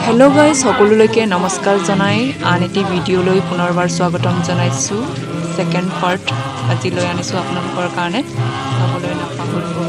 Hello guys সকলোলৈকে নমস্কাৰ জনাই আন এটি ভিডিঅ'লৈ পুনৰবাৰ স্বাগতম জনাইছো সেকেন্ড পাৰ্ট আজিলৈ আনিছো আপোনালোকৰ কাৰণে চাবলৈ নাপাহৰিব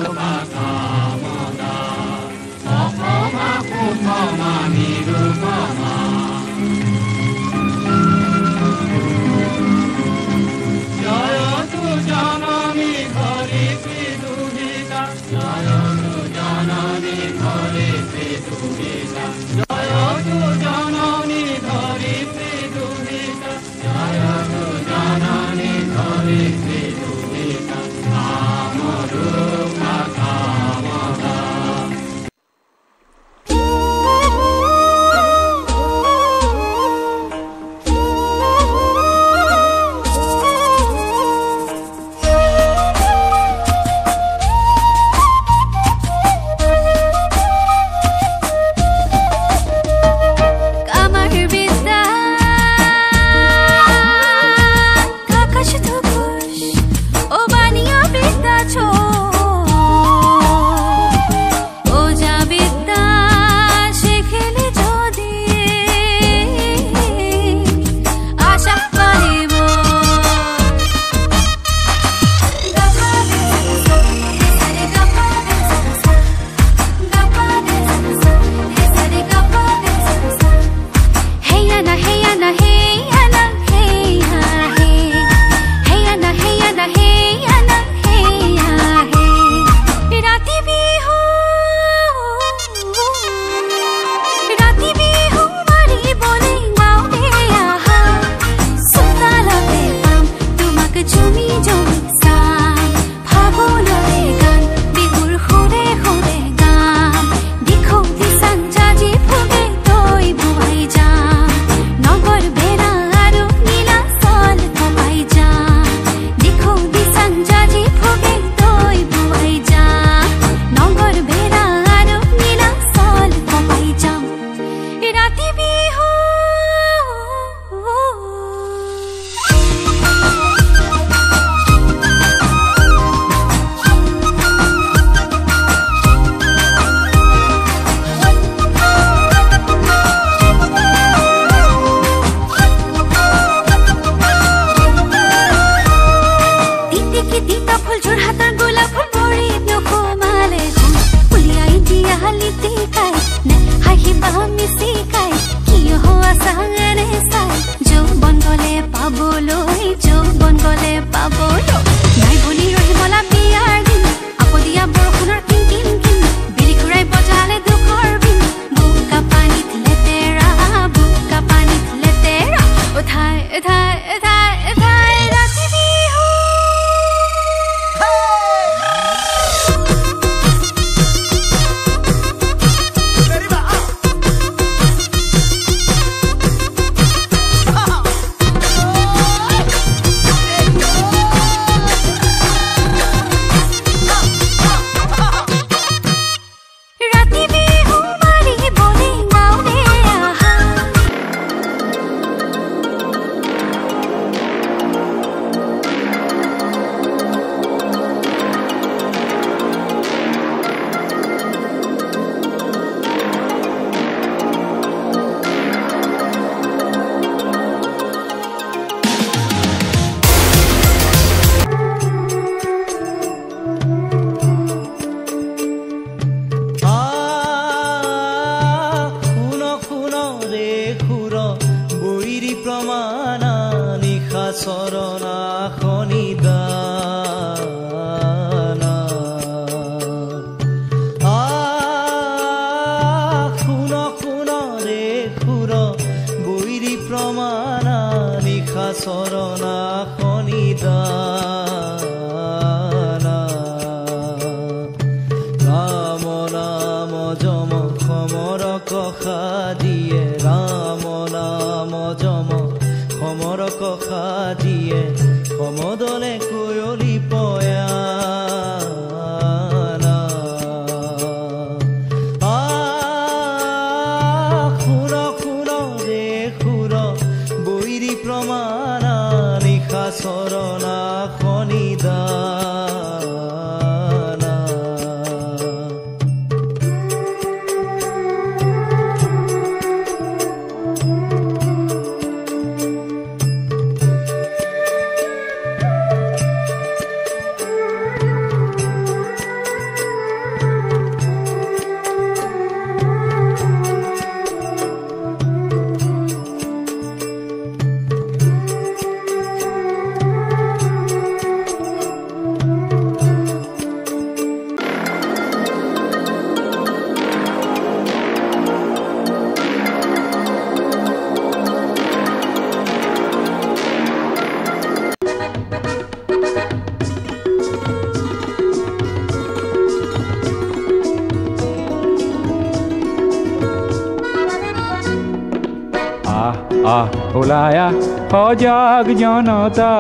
আহ আহ ওলায়া সজাগ জনতা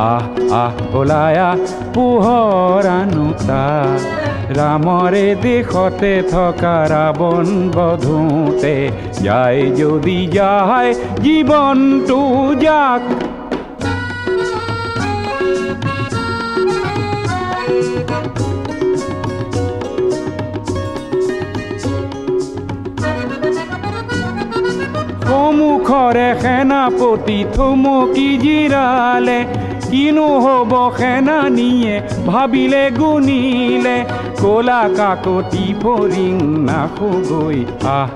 আহ আহ ওলায়া পোহৰ আনুতা ৰামৰে দেশতে থকা ৰাৱণ বধোতে যায় যদি যায় জীৱনটো যাক মুখৰে সেনাপতি থমকি জিৰালে কিনো হ'ব সেনানীয়ে ভাবিলে গুণিলে কলা কাকতি ফৰিং নাখগৈ আহ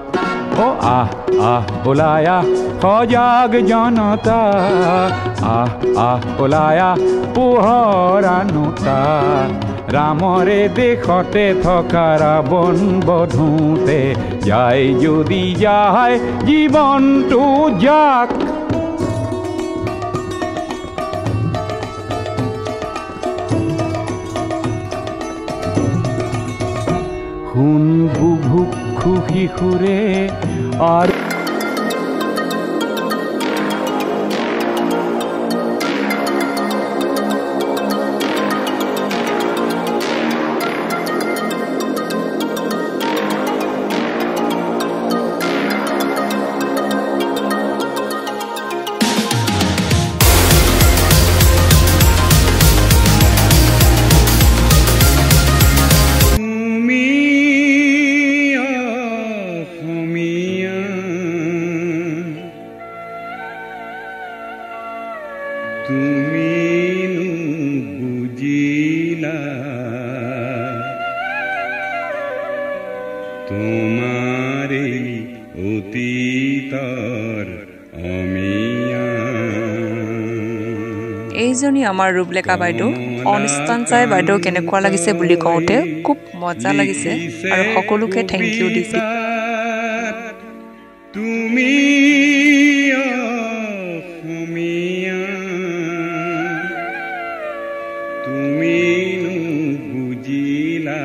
ও আহ আহ ওলায়া সজাগ জনতা আহ আহ ওলায়া পোহৰ আনুতা ৰামৰে দেশতে থকা ৰাৱণ বধোতে যায় যদি যায় জীৱনটো যাক শুন বুভুক্ষু শিশুৰে আৰু তোমাৰে অতীতৰ অমিয়া এইজনী আমাৰ ৰূপলেখা বাইদেউ অনুষ্ঠান চাই বাইদেউ কেনেকুৱা লাগিছে বুলি কওঁতে খুব মজা লাগিছে আৰু সকলোকে থেংক ইউ দিছে তুমি অমিয়া তুমি বুজিলা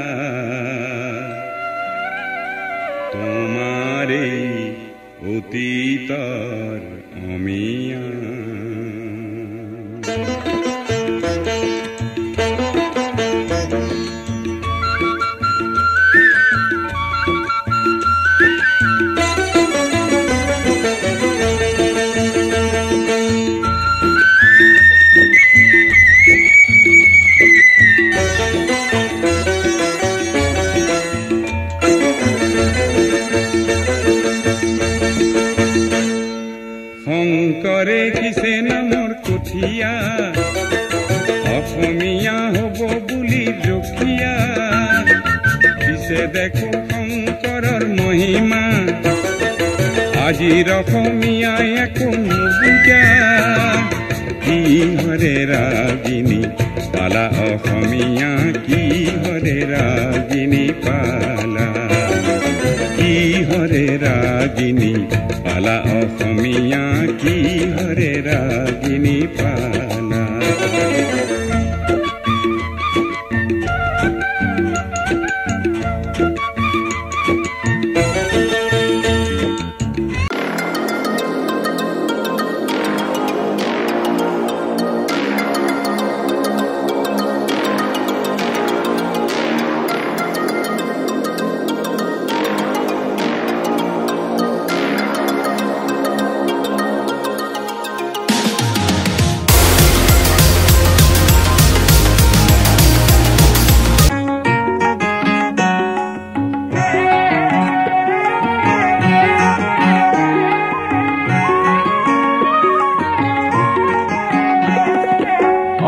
তোমাৰে অতীতৰ অমিয়া শংকৰে কিছে নামৰ কঠীয়া অসমীয়া হ'ব বুলি ৰখীয়া পিছে দেখো শংকৰৰ মহিমা আজিৰ অসমীয়াই একো নুবুজা কি হৰে ৰাগিনী পালা অসমীয়া কি হৰে ৰাগিনী পালা কি হৰে ৰাগিনী পালা অসমীয়া কি হৰে ৰাগিনী পালা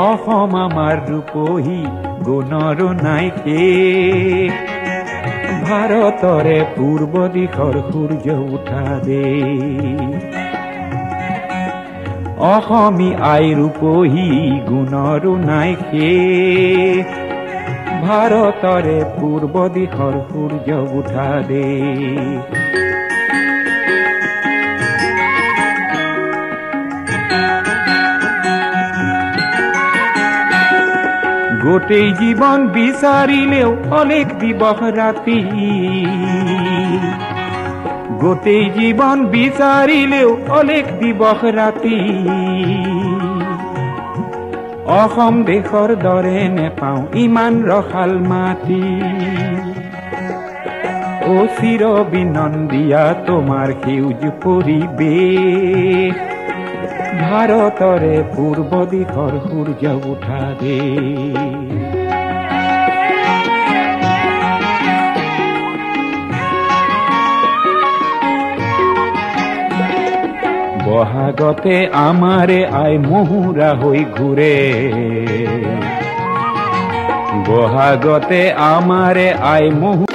অসম আমাৰ ৰূপহী গুণৰ নাইকে ভাৰতৰে পূৰ্ব দিশৰ সূৰ্য উঠা দে অসমী আই ৰূপহী গুণৰ নাইকে ভাৰতৰে পূৰ্ব দিশৰ সূৰ্য উঠা দে গোটেই জীৱন বিচাৰিলেও অনেক দিবস ৰাতি গোটেই জীৱন বিচাৰিলেও অলেখ দিৱস ৰাতি অসম দেশৰ দৰে নেপাওঁ ইমান ৰসাল মাটি ও চিৰ বিনন্দিয়া তোমাৰ সেউজ পৰিৱেশ ভাৰতৰে পূৰ্ব দিশৰ সূৰ্য উঠা দেশ বহাগতে আমাৰে আই মহুৰা হৈ ঘূৰে বহাগতে আমাৰে আই মহু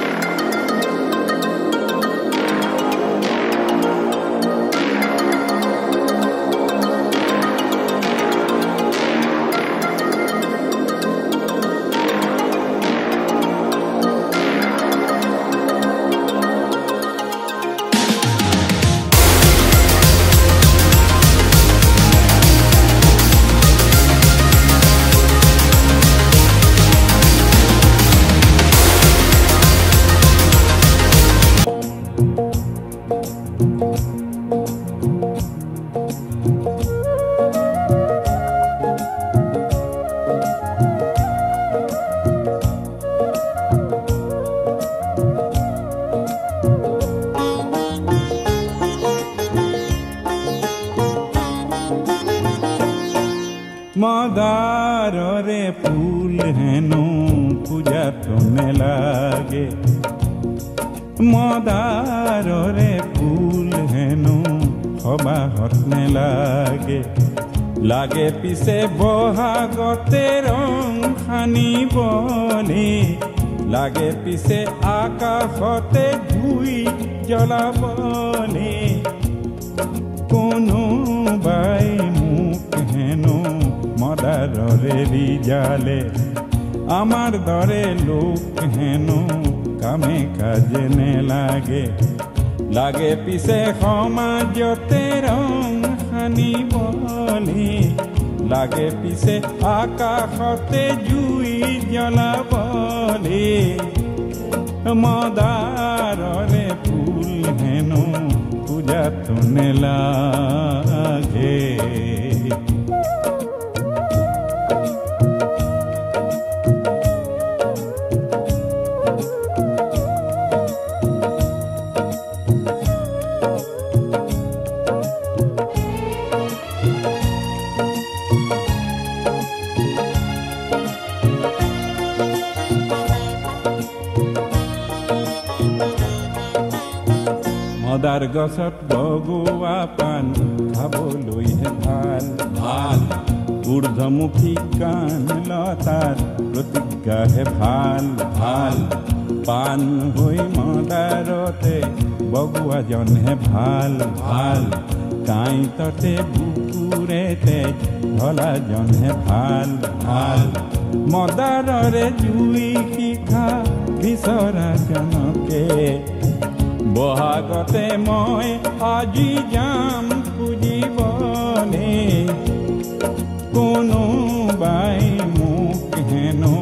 মদাৰৰে ফুল হেনো পূজাত নেলাগে মদাৰৰে ফুল হেনো সবাহত নেলাগে লাগে পিছে বহাগতে ৰং সানিবলে লাগে পিছে আকাশতে জুই জ্বলাবলে কোনোবাই মোক হেনো মদাৰৰে ৰিজালে আমাৰ দৰে লোক হেনো কামে কাজে নেলাগে লাগে পিছে সমাজতে ৰং সানিবলে লাগে পিছে আকাশতে জুই জ্বলাবলে মদাৰৰে ফুল হেনো পূজাত নেলাগে মদাৰ গছত বগোৱা পাণ খাবলৈহে ভাল ভাল ঊৰ্ধ্বমুখী কাণ লতাৰ প্ৰতিজ্ঞাহে ভাল ভাল পাণ হৈ মদাৰতে বগোৱাজনহে ভাল ভাল কাঁইততে বুকুৰেতে ঢলাজনহে ভাল ভাল মদাৰৰে জুই শিখা বিচৰা জনকে বহাগতে মই আজি যাম পুজিবলে কোনোবাই মোক হেনো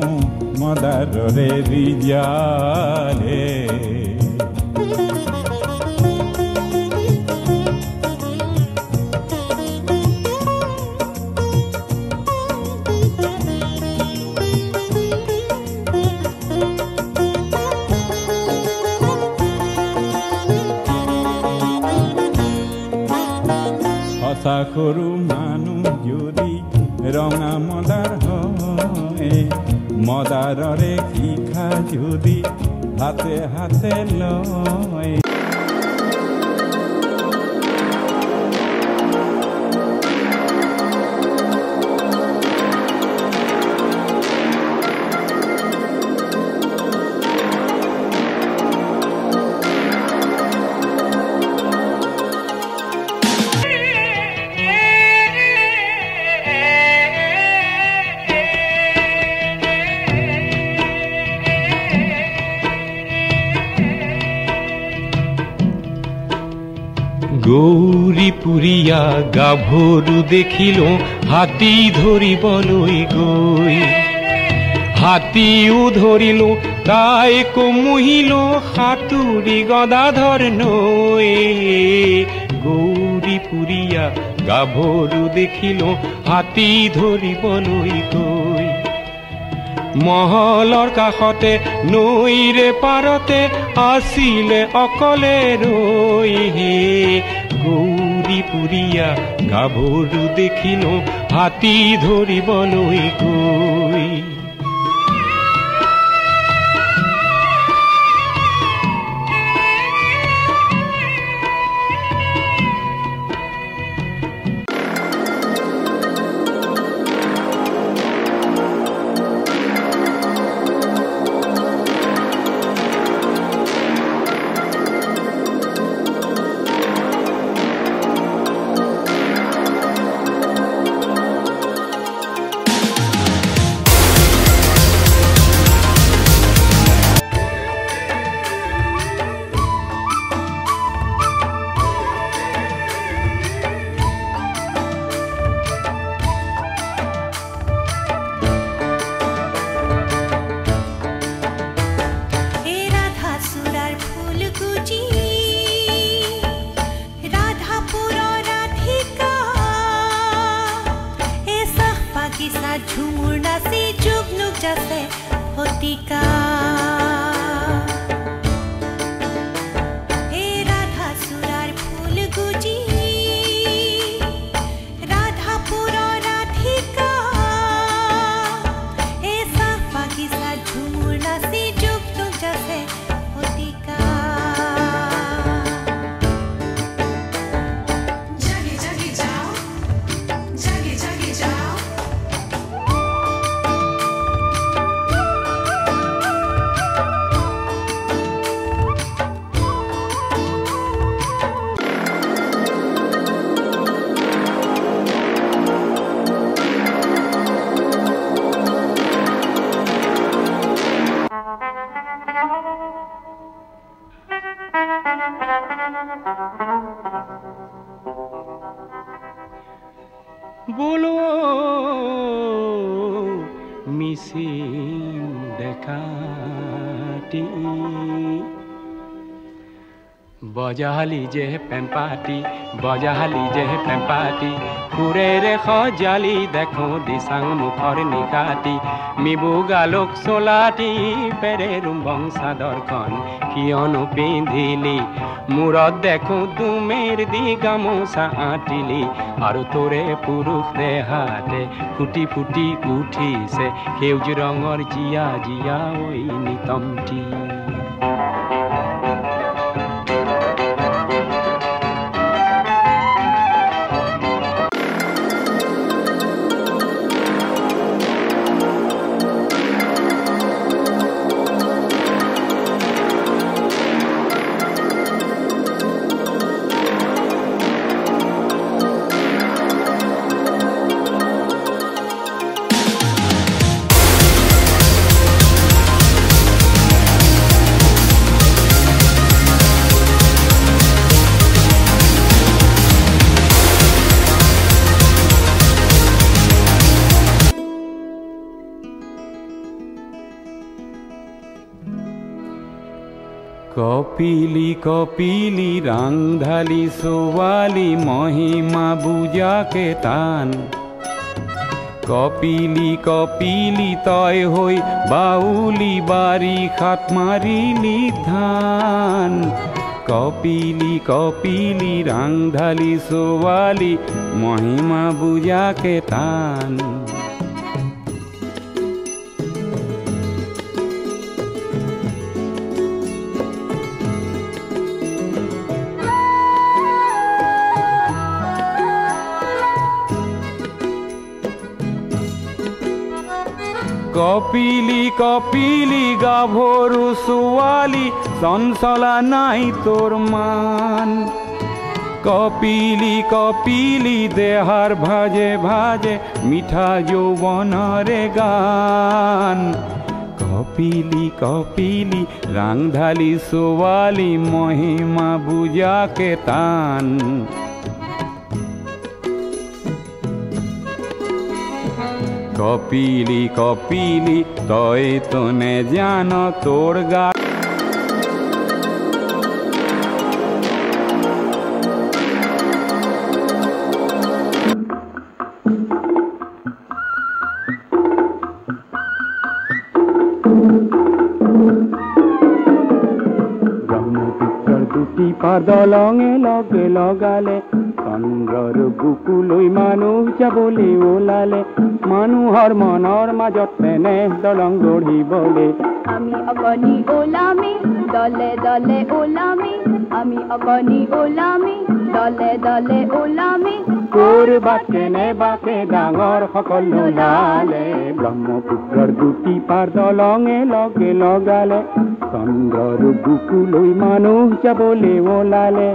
মদাৰৰে ৰিজালে সঁচা সৰু মানুহ যদি ৰঙা মদাৰ হয় মদাৰৰে শিখা যদি হাতে হাতে লয় গৌৰীপুৰীয়া গাভৰু দেখিলো হাতী ধৰিবলৈ গৈ হাতীও ধৰিলো তাইকো মুহিলো সাঁতুৰি গৌৰী গদাধৰ নৈ গৌৰী পুৰিয়া গাভৰু দেখিল হাতী ধৰিবলৈ গৈ মহলৰ কাষতে নৈৰে পাৰতে আছিলে অকলে ৰৈ গৌৰী পুৰিয়া গাভৰু দেখিল হাতী ধৰিবলৈ গৈ ঝুমুর নাচি যুগনুক যাচ্ছে হতিকা হে রাধা সুরার ফুল গুজি রাধাপুর রাধিকা হে সাফ বাগিচা ঝুমুর নাচি যুগনুক যাচ্ছে হতিকা জাগে জাগে যাও জাগে জাগে যাও বলো মিছিং দেখাটি বজালি যে পেম্পাটি বজালি যে পেম্পাটি ফুৰেৰে সজালি দেখো দিচাং মুখৰ নিকাটি মিবু গালোক চলাটি পেৰে ৰুম্বং চাদৰখন কিয়নো পিন্ধিলি মূৰত দেখো তুমেৰ দি গামোচা আঁতিলি আৰু তোৰে পুৰুষ দেহাতে ফুটি ফুটি উঠিছে সেউজ ৰঙৰ জিয়া জিয়া ঐ নিতমটি কপিলি কপিলি রাংধালি সোয়ালি মহিমা বুজাকে টান কপিলি কপিলি তয় হই বাউলি বাড়ি খাত মারিলি ধান কপিলি কপিলি রাংধালি সোয়ালি মহিমা বুজাকে টান কপিলি কপিলি গাভৰু ছোৱালী চঞ্চলা নাই তোৰ মান কপিলি কপিলি দেহাৰ ভাজে ভাজে মিঠা যৌৱনৰে গান কপিলি কপিলি ৰাংধালি ছোৱালী মহিমা বুজাকে টান কপিলি কপিলি তই তো নে জান তোৰ গা দলঙে লগে লগালে চন্দ্ৰৰ বুকুলৈ মানুহ যাবলৈ ওলালে মানুহৰ মনৰ মাজত তেনে দলং গঢ়িবলে আমি অকণি ওলামি দলে দলে ওলামি আমি অকণি ওলামি দলে দলে ওলামি কৰবাত কেনেবাকে ডাঙৰ সকল নোলালে ব্ৰহ্মপুত্ৰৰ দুটি পাৰ দলঙে লগে লগালে চন্দ্ৰৰ বুকুলৈ মানুহ যাবলৈ ওলালে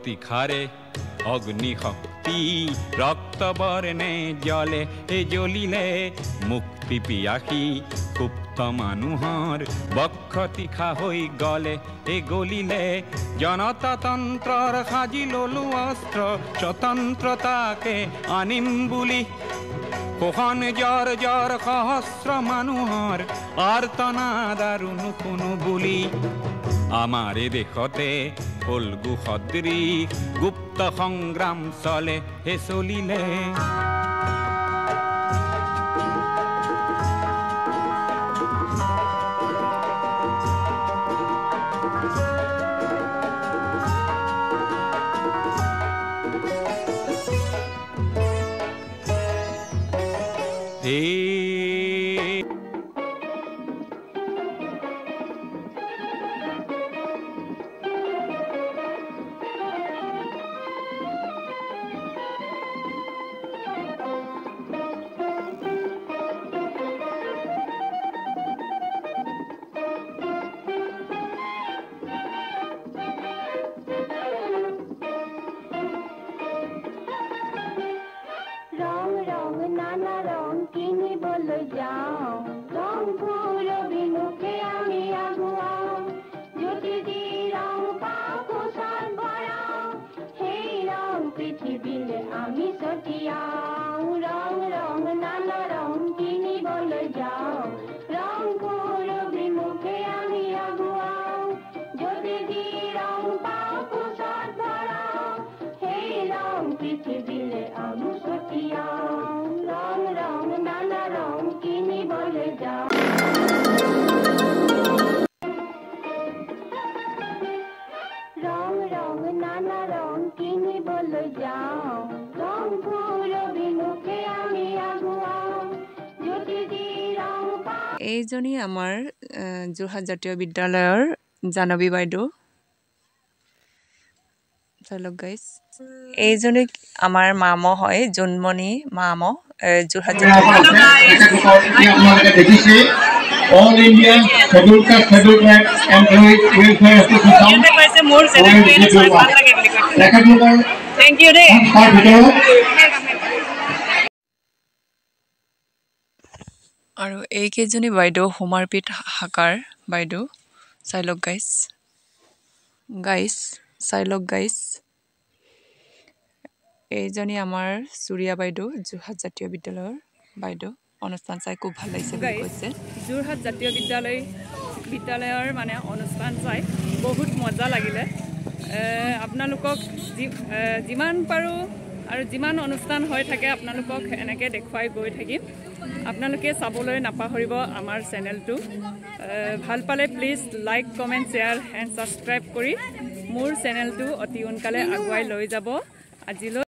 তিখাৰে অগ্নি শক্তি ৰক্ত বৰ্ণে জলে জ্বলিলে মুক্তি পিয়াসী কুপ্ত মানুহৰ বক্ষ তীখা হৈ গলে গলিলে জনতাতন্ত্ৰৰ সাজি ললো অস্ত্ৰ স্বতন্ত্ৰতাকে আনিম বুলি কোখন জ্বৰ জ্বৰ সহস্ৰ মানুহৰ আৰ্তনাদ আৰু নুশুনো বুলি আমাৰে দেশতে ফল্গু সদৃশ গুপ্ত সংগ্ৰাম চলে চলিলে পৃথিবীলে আমি ছটিয়াও ৰং ৰং নানা ৰং কিনিবলৈ যাওঁ ৰং ৰং নানা ৰং কিনিবলৈ যাওঁ ৰংবোৰ অভিমুখে আমি আগুৱাওঁ যদি দি ৰং পাওঁ এইজনী আমাৰ যোৰহাট জাতীয় বিদ্যালয়ৰ জানবী বাইদেউ চালক গাইজ এইজনী আমাৰ মাম হয় জোনমণি মাম Jorhat All India Scheduled Caste Scheduled Tribe Employees Welfare Association. Thank you. আৰু এইকেইজনী বাইদেউ হোমাৰপিঠ শাখাৰ বাইদেউ চাইলক গাইজ চাইলক গাইজ এইজনী আমাৰ চুৰিয়া বাইদেউ যোৰহাট জাতীয় বিদ্যালয়ৰ বাইদেউ অনুষ্ঠান চাই খুব ভাল লাগিছে বুলি কৈছে যোৰহাট জাতীয় বিদ্যালয়ৰ মানে অনুষ্ঠান চাই বহুত মজা লাগিলে আপোনালোকক যিমান পাৰোঁ আৰু যিমান অনুষ্ঠান হৈ থাকে আপোনালোকক এনেকৈ দেখুৱাই গৈ থাকিম আপোনালোকে চাবলৈ নাপাহৰিব আমাৰ চেনেলটো ভাল পালে please like comment share and subscribe কৰি মোৰ চেনেলটো অতি সোনকালে আগুৱাই লৈ যাব আজিলৈ